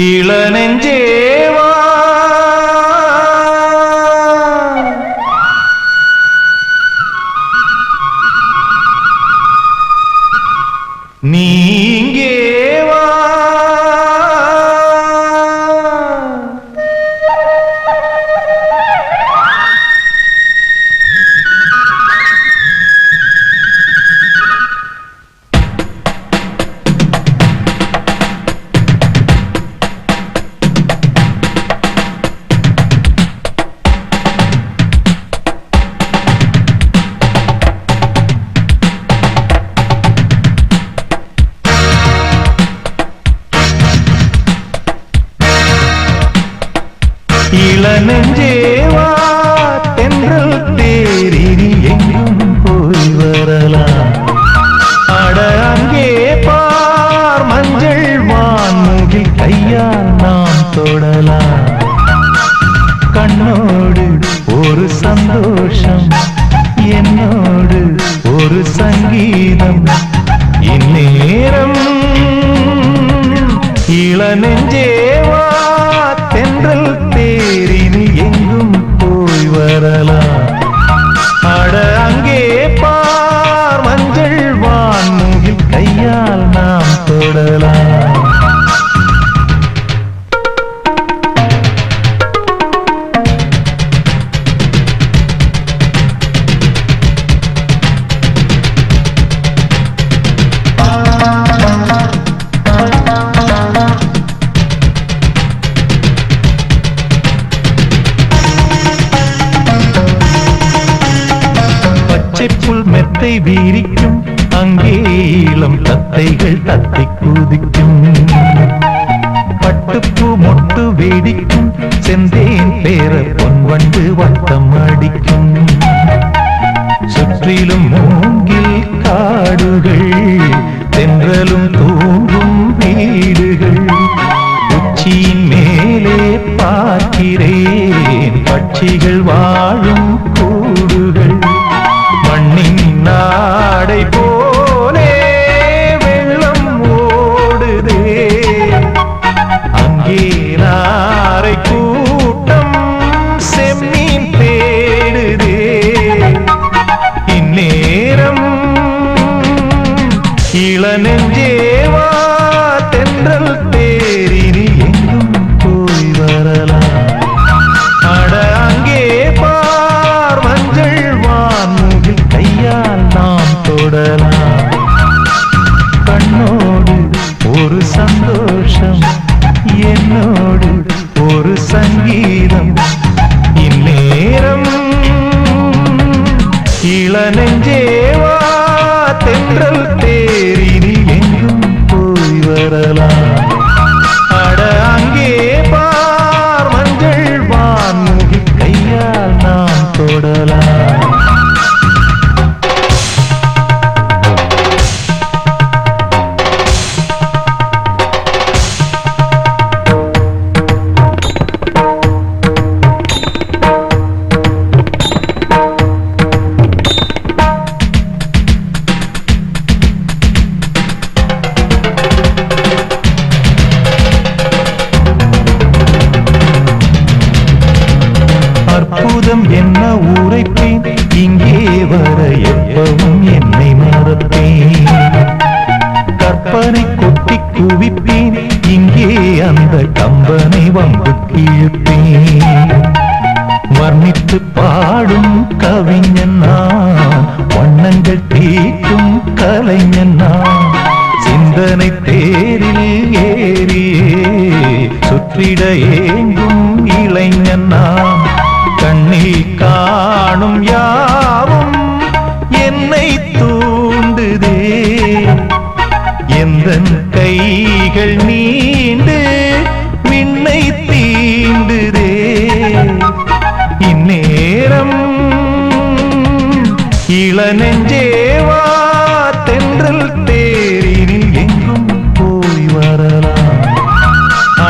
இளநெஞ்சேவா நீங்கேவா இளநெஞ்சேவா தென்றல் தேரில் எங்கும் போய் வரலாம். அட அங்கே பார் மஞ்சள் வான்முகில் கையால் நாம் தொடலாம். கண்ணோடு ஒரு சந்தோஷம், என்னோடு ஒரு சங்கீதம். இந்நேரம் இளநெஞ்சேவா தென்றல் தேரினில் எங்கும் போய் வரலாம். அட அங்கே பார் மஞ்சள் வான்முகில் கையால் நாம் தொடலாம். புல் மெத்தை வீரிக்கும், அங்கே இளம் தத்தைகள் தத்தை குதிக்கும். பட்டுப்பூ மொட்டு வேடிக்கும், செந்தேன் பேர பொன்வண்டு வட்டம் அடிக்கும். சுற்றிலும் மூங்கில் காடுகள், தென்றலும் தூங்கும் வீடுகள். உச்சியின் மேலே பார்க்கிறேன் பட்சிகள் வாழும் கூடுகள். மண்ணின் நாடை போலே வெள்ளம் ஓடுதே, அங்கே நாரை கூட்டம் செம்மீன் தேடுதே. இந்நேரம் இளநெஞ்சேவா தென்றல் தேரினில் எங்கும் போய் வரலாம். அட அங்கே பார் மஞ்சள் வான்முகில் கையால் நாம் தொடலாம். கண்ணோடு ஒரு சந்தோஷம், என்னோடு ஒரு சங்கீதம். இந்நேரம் இளநெஞ்சேவா தென்றல் தேரினில் எங்கும் போய் வரலாம். அட அங்கே பார் மஞ்சள் வான்முகில் கையால் நாம் தொடலாம். அற்புதம் என்ன உரைப்பேன், இங்கே வர எப்பவும் என்னை மறப்பேன். கற்பனை கொட்டி குவிப்பேன், இங்கே அந்த கம்பனை வம்பு கிழிப்பேன். வர்ணித்து பாடும் கவிஞன் நான், வண்ணங்கள் தீட்டும் கலைஞன் நான். சிந்தனை தேரில் ஏறியே சுற்றிட ஏங்கும் இளைஞன் நான். கண்ணில் காணும் யாவும் என்னை தூண்டுதே, எந்தன் கைகள் நீண்டு விண்ணை தீண்டுதே. இந்நேரம் இளநெஞ்சேவா தென்றல் தேரினில் எங்கும் போய் வரலாம்.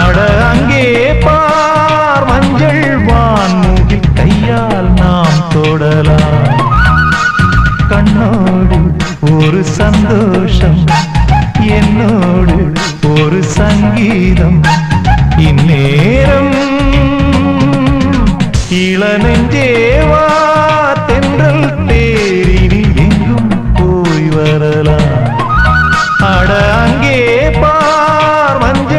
அட அங்கே பார் மஞ்சள் வான்முகில் கையால் நாம் தொடலாம். கண்ணோடு ஒரு சந்தோஷம், என்னோடு ஒரு சங்கீதம். இளநெஞ்சேவா தென்றல் தேரினில் எங்கும் போய் வரலாம். அட அங்கே பார் மஞ்ச